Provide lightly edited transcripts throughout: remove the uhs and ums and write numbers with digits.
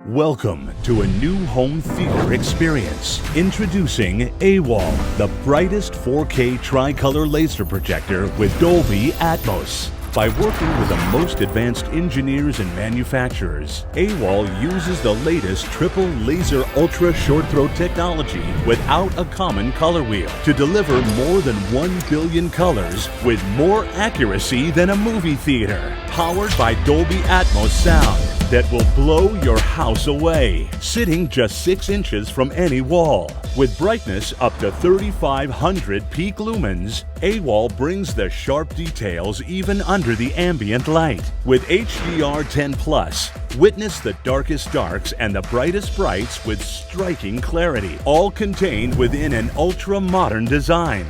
Welcome to a new home theater experience. Introducing AWOL, the brightest 4K tricolor laser projector with Dolby Atmos. By working with the most advanced engineers and manufacturers, AWOL uses the latest triple laser ultra short throw technology without a common color wheel to deliver more than 1 billion colors with more accuracy than a movie theater. Powered by Dolby Atmos sound that will blow your house away, sitting just 6 inches from any wall. With brightness up to 3,500 peak lumens, AWOL brings the sharp details even under the ambient light. With HDR10 Plus, witness the darkest darks and the brightest brights with striking clarity, all contained within an ultra-modern design.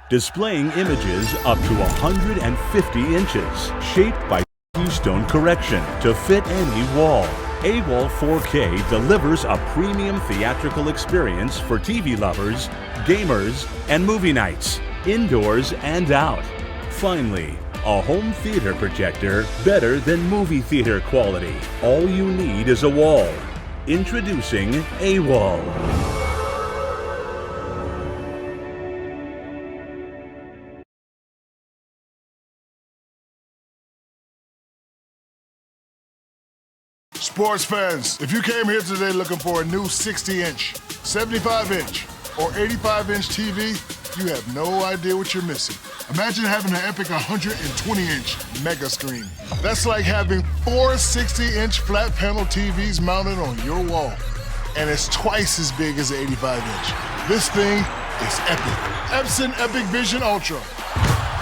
Displaying images up to 150 inches, shaped by Keystone correction to fit any wall. AWOL 4K delivers a premium theatrical experience for TV lovers, gamers, and movie nights, indoors and out. Finally, a home theater projector better than movie theater quality. All you need is a wall. Introducing AWOL. Sports fans, if you came here today looking for a new 60-inch, 75-inch, or 85-inch TV, you have no idea what you're missing. Imagine having an epic 120-inch mega screen. That's like having 4 60-inch flat panel TVs mounted on your wall. And it's twice as big as an 85-inch. This thing is epic. Epson Epic Vision Ultra.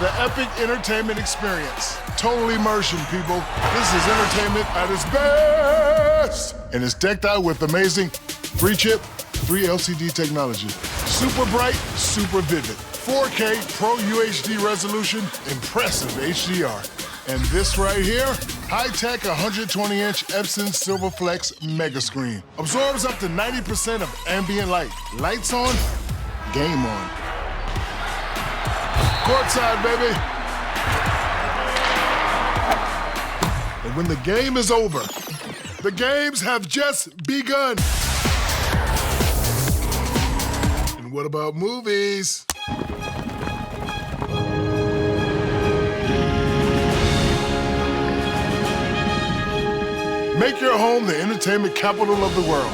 The epic entertainment experience. Total immersion, people. This is entertainment at its best. And it's decked out with amazing 3-chip, 3 LCD technology. Super bright, super vivid. 4K Pro UHD resolution, impressive HDR. And this right here, high-tech 120-inch Epson Silverflex Mega Screen. Absorbs up to 90% of ambient light. Lights on, game on. Courtside, baby. And when the game is over, the games have just begun. And what about movies? Make your home the entertainment capital of the world.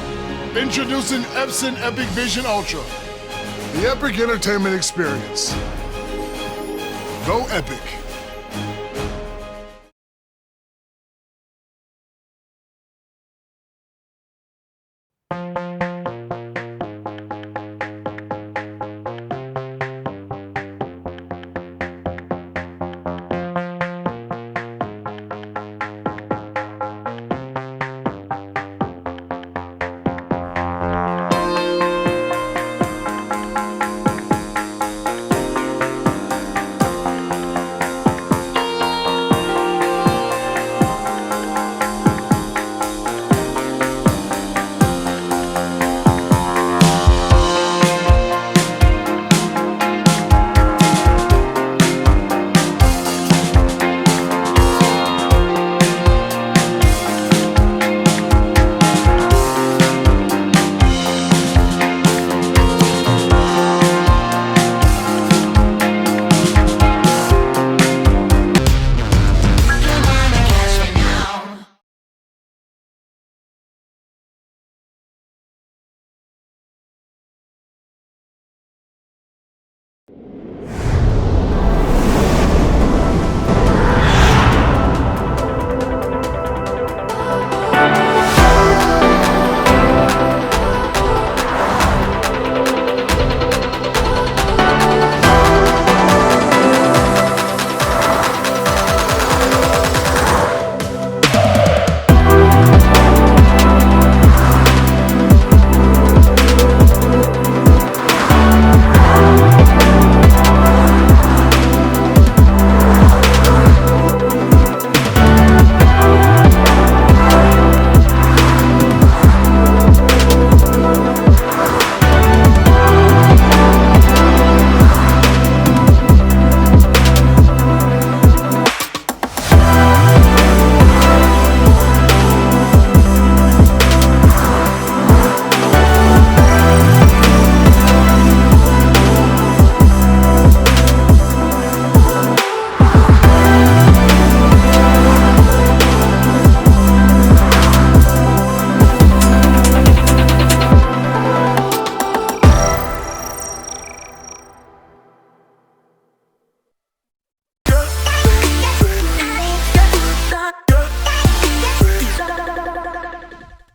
Introducing Epson Epic Vision Ultra, the epic entertainment experience. Go epic.